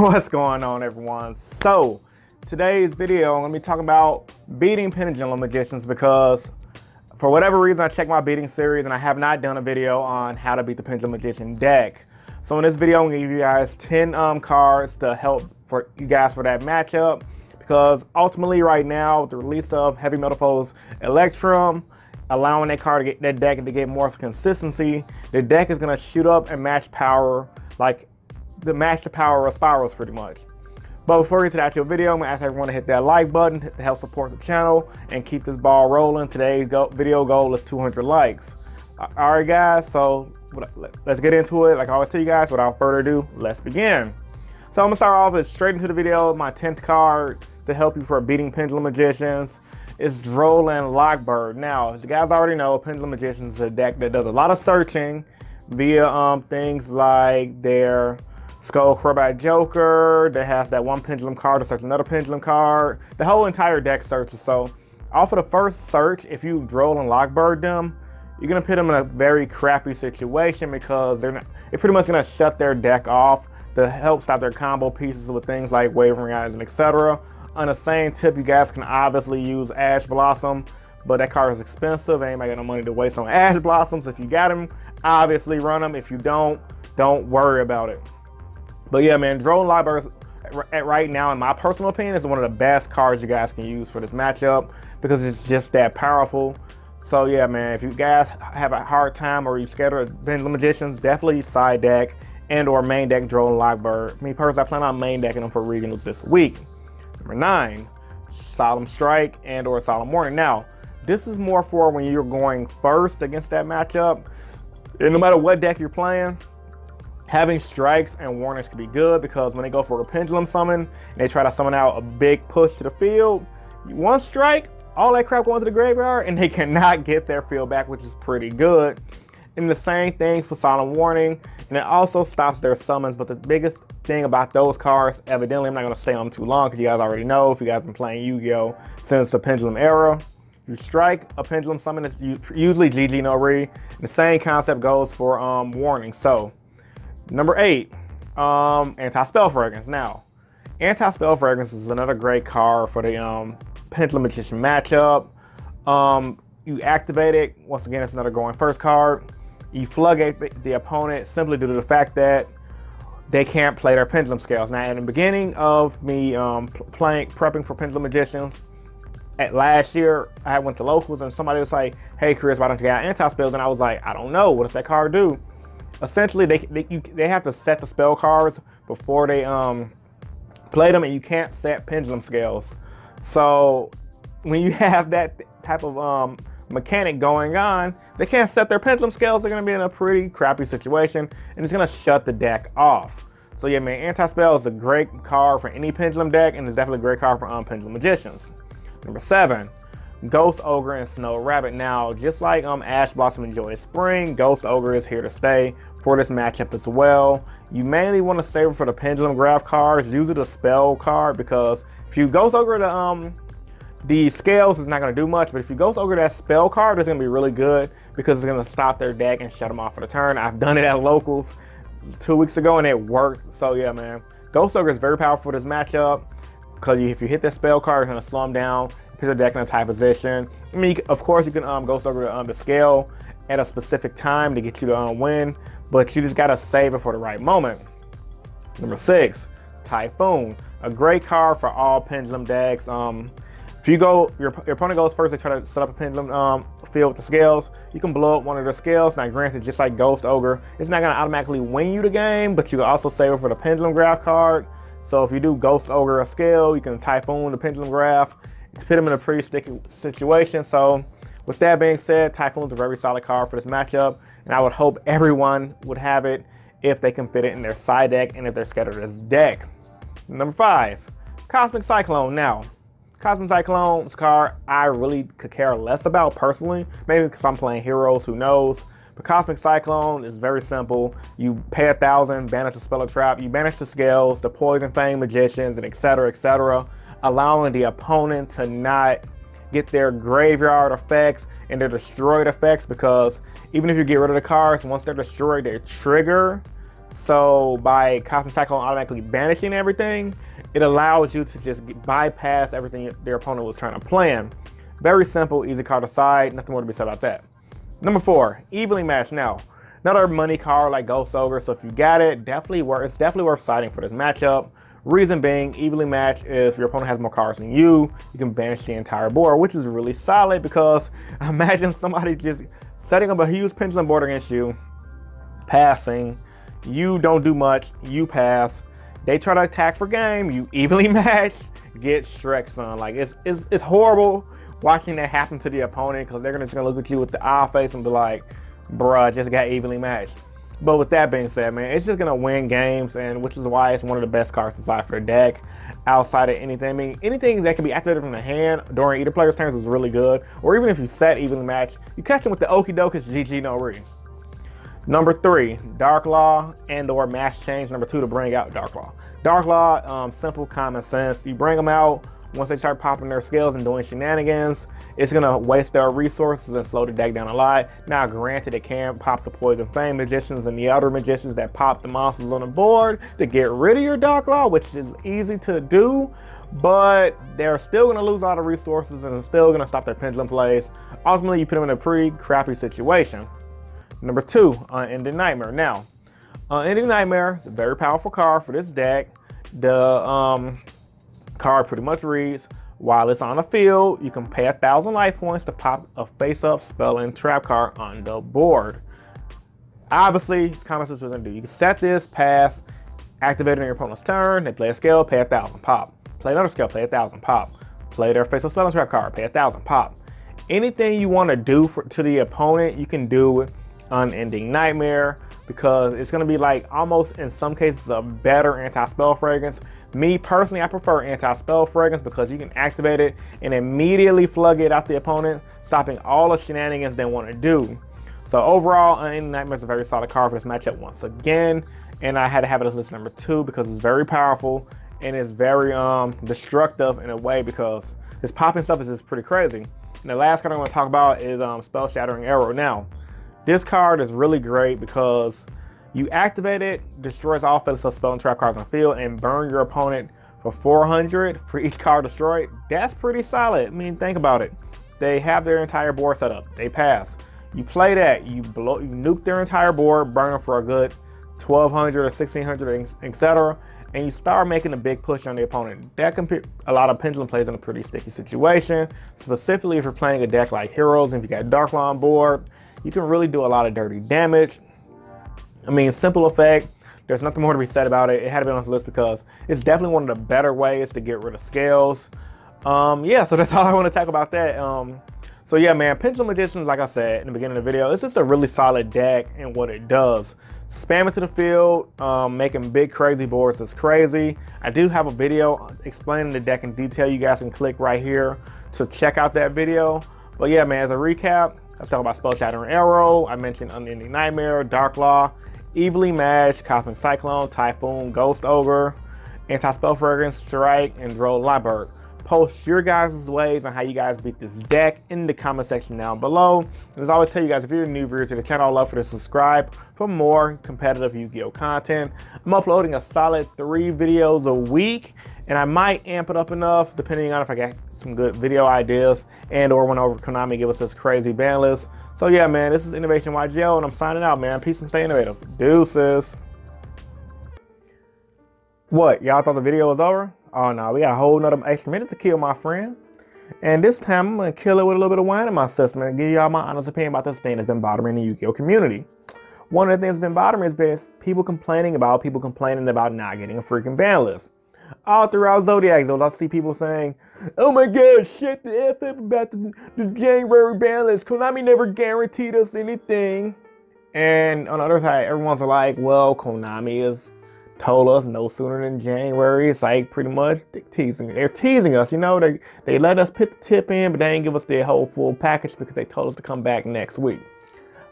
What's going on, everyone? So today's video I'm going to be talking about beating Pendulum magicians, because for whatever reason I checked my beating series and I have not done a video on how to beat the Pendulum magician deck. So in this video I'm going to give you guys 10 cards to help for you guys for that matchup, because ultimately right now with the release of Heavy Metal Foes Electrum, allowing that card to get that deck to get more consistency, the deck is going to shoot up and match power, like match the power of spirals pretty much. But before we get to the actual video, I'm going to ask everyone to hit that like button to help support the channel and keep this ball rolling. Today's video goal is 200 likes. Alright guys, so let's get into it. Like I always tell you guys, without further ado, let's begin. So I'm going to start off with straight into the video. My 10th card to help you for beating Pendulum Magicians is Droll and Lockbird. Now, as you guys already know, Pendulum Magicians is a deck that does a lot of searching via things like their Skull Acrobat Joker, that has that one pendulum card to search another pendulum card. The whole entire deck searches. So off of the first search, if you Droll and Lockbird them, you're gonna put them in a very crappy situation, because they're pretty much gonna shut their deck off to help stop their combo pieces with things like Wavering Eyes and etc. On the same tip, you guys can obviously use Ash Blossom, but that card is expensive. Anybody got no money to waste on Ash Blossoms. If you got them, obviously run them. If you don't worry about it. But yeah, man, Droll and Lockbird right now, in my personal opinion, is one of the best cards you guys can use for this matchup, because it's just that powerful. So yeah, man, if you guys have a hard time or you scared of Pendulum Magicians, definitely side deck and or main deck Droll and Lockbird. Me personally, I plan on main decking them for regionals this week. Number 9, Solemn Strike and or Solemn Warning. Now, this is more for when you're going first against that matchup. And no matter what deck you're playing, having strikes and warnings can be good, because when they go for a pendulum summon and they try to summon out a big push to the field, one strike, all that crap going to the graveyard and they cannot get their field back, which is pretty good. And the same thing for Solemn Warning, and it also stops their summons. But the biggest thing about those cards, evidently, I'm not going to stay on them too long, because you guys already know, if you guys have been playing Yu-Gi-Oh since the Pendulum era, you strike a pendulum summon, it's usually GG no re. The same concept goes for warning. So number 8, Anti-Spell Fragrance. Now, Anti-Spell Fragrance is another great card for the Pendulum Magician matchup. You activate it. Once again, it's another going first card. You floodgate the opponent simply due to the fact that they can't play their Pendulum Scales. Now, in the beginning of me prepping for Pendulum Magicians, last year, I went to locals and somebody was like, "Hey Chris, why don't you got anti-spells?" And I was like, "I don't know. What does that card do?" Essentially, they have to set the spell cards before they play them, and you can't set pendulum scales. So when you have that type of mechanic going on, they can't set their pendulum scales. They're going to be in a pretty crappy situation, and it's going to shut the deck off. So yeah, man, Anti-Spell is a great card for any pendulum deck, and it's definitely a great card for Pendulum Magicians. Number 7, Ghost Ogre and Snow Rabbit. Now, just like Ash Blossom and Joyous Spring, Ghost Ogre is here to stay for this matchup as well. You mainly want to save it for the Pendulum Graph cards. Use it a spell card, because if you Ghost Ogre the scales, is not going to do much. But if you Ghost Ogre that spell card, it's going to be really good, because it's going to stop their deck and shut them off for the turn. I've done it at locals 2 weeks ago and it worked. So yeah, man, Ghost Ogre is very powerful for this matchup, because if you hit that spell card, it's going to slow them down, put the deck in a tight position. I mean, of course, you can Ghost Ogre the scale at a specific time to get you to win, but you just got to save it for the right moment. Number 6, Typhoon. A great card for all pendulum decks. If you go, your opponent goes first, they try to set up a pendulum field with the scales, you can blow up one of their scales. Now granted, just like Ghost Ogre, it's not going to automatically win you the game, but you can also save it for the Pendulum Graph card. So if you do Ghost Ogre a scale, you can Typhoon the Pendulum Graph. It's put them in a pretty sticky situation. So with that being said, Typhoon's a very solid card for this matchup, and I would hope everyone would have it if they can fit it in their side deck and if they're scared of this deck. Number 5, Cosmic Cyclone. Now, Cosmic Cyclone's card I really could care less about personally, maybe because I'm playing heroes, who knows. But Cosmic Cyclone is very simple. You pay 1,000, banish the spell or trap, you banish the scales, the Poison Fang Magicians, and etc., allowing the opponent to not get their graveyard effects and their destroyed effects, because even if you get rid of the cards, once they're destroyed, they trigger. So by Cosmic Cyclone automatically banishing everything, it allows you to just bypass everything their opponent was trying to plan. Very simple, easy card to side, nothing more to be said about that. Number 4, Evenly Matched. Now, another money card like Ghost Ogre, so if you got it, it's definitely worth siding for this matchup. Reason being, evenly matched, if your opponent has more cards than you can banish the entire board, which is really solid because imagine somebody just setting up a huge pendulum board against you, passing, you don't do much, you pass, they try to attack for game, you evenly match, get Shrek, son. Like, it's horrible watching that happen to the opponent because they're just gonna look at you with the eye face and be like, bruh, just got evenly matched. But with that being said, man, it's just gonna win games, and which is why it's one of the best cards to side for the deck. Outside of anything, I mean, anything that can be activated from the hand during either player's turns is really good. Or even if you set evenly match, you catch them with the okie doke, it's GG no re. Number 3, Dark Law and/or Mass Change. Number 2 to bring out Dark Law. Dark Law, simple common sense. You bring them out. Once they start popping their skills and doing shenanigans, it's gonna waste their resources and slow the deck down a lot. Now, granted, it can pop the Poison Flame magicians and the other magicians that pop the monsters on the board to get rid of your Dark Law, which is easy to do, but they're still gonna lose a lot of resources and it's still gonna stop their pendulum plays. Ultimately, you put them in a pretty crappy situation. Number 2, Unending Nightmare. Now, Unending Nightmare is a very powerful card for this deck. The card pretty much reads, while it's on the field, you can pay 1,000 life points to pop a face-up spell and trap card on the board. Obviously, it's common sense what we're gonna do. You can set this, pass, activate it on your opponent's turn, they play a skill, pay 1,000, pop. Play another skill, pay 1,000, pop. Play their face-up spell and trap card, pay 1,000, pop. Anything you want to do to the opponent, you can do with Unending Nightmare because it's gonna be like almost in some cases a better anti-spell fragrance. Me personally, I prefer anti-spell fragrance because you can activate it and immediately flood it out the opponent, stopping all the shenanigans they want to do. So overall, Unending Nightmare is a very solid card for this matchup once again, and I had to have it as list number 2 because it's very powerful and it's very destructive in a way because this popping stuff is just pretty crazy. And the last card I want to talk about is Spell Shattering Arrow. Now, this card is really great because you activate it, destroys all face-up spell and trap cards on the field, and burn your opponent for 400 for each card destroyed. That's pretty solid. I mean, think about it. They have their entire board set up. They pass. You play that. You nuke their entire board, burn them for a good 1,200 or 1,600, etc. And you start making a big push on the opponent. That can put a lot of pendulum plays in a pretty sticky situation. Specifically, if you're playing a deck like Heroes and if you got Dark Law on board, you can really do a lot of dirty damage. I mean, simple effect. There's nothing more to be said about it. It had to be on this list because it's definitely one of the better ways to get rid of scales. Yeah, so that's all I want to talk about that. So yeah, man, Pendulum Magicians, like I said in the beginning of the video, it's just a really solid deck and what it does. Spam it to the field, making big crazy boards is crazy. I do have a video explaining the deck in detail. You guys can click right here to check out that video. But yeah, man, as a recap, let's talk about Spell Shattering Arrow. I mentioned Unending Nightmare, Dark Law, Evenly Matched, Cosmic Cyclone, Typhoon, Ghost Ogre, Anti-Spell Fragrance, Strike, and Droll Lightbird. Post your guys' ways on how you guys beat this deck in the comment section down below. And as I always tell you guys, if you're a new viewer to the channel, I'd love for you to subscribe for more competitive Yu-Gi-Oh content. I'm uploading a solid 3 videos a week, and I might amp it up enough depending on if I get some good video ideas and or whenever Konami give us this crazy ban list. So yeah, man, this is Innovation YGO, and I'm signing out, man. Peace and stay innovative. Deuces. What, y'all thought the video was over? Oh no, we got a whole nother extra minute to kill, my friend. And this time I'm gonna kill it with a little bit of wine in my system and give y'all my honest opinion about this thing that's been bothering the Yu-Gi-Oh community. One of the things that's been bothering me has been people complaining about not getting a freaking ban list. All throughout Zodiac, though, I see people saying, oh my god, shit the F up about the January ban list. Konami never guaranteed us anything. And on the other side, everyone's like, well, Konami has told us no sooner than January. It's like pretty much they're teasing us, you know. They let us put the tip in, but they ain't give us the whole full package because they told us to come back next week.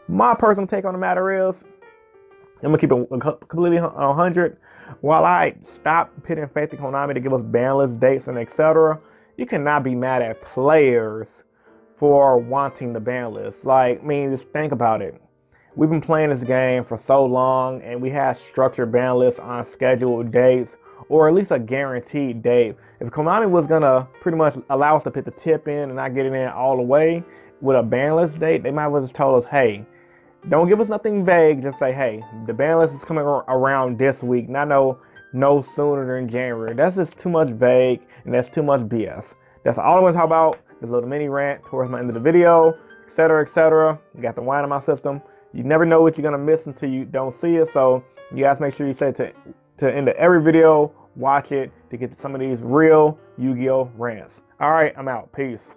My personal take on the matter is, I'm gonna keep it completely 100. While I stop putting faith in Konami to give us ban list dates and etc., you cannot be mad at players for wanting the ban list. Like, I mean, just think about it. We've been playing this game for so long, and we had structured ban lists on scheduled dates, or at least a guaranteed date. If Konami was gonna pretty much allow us to put the tip in and not get it in all the way with a ban list date, they might have just told us, hey, don't give us nothing vague, just say, hey, the ban list is coming around this week, not no sooner than January. That's just too much vague, and that's too much BS. That's all I want to talk about, this little mini rant towards my end of the video, etc., etc. Got the wine in my system. You never know what you're gonna miss until you don't see it. So you guys make sure you stay to the end of every video, watch it to get some of these real Yu-Gi-Oh rants. All right, I'm out. Peace.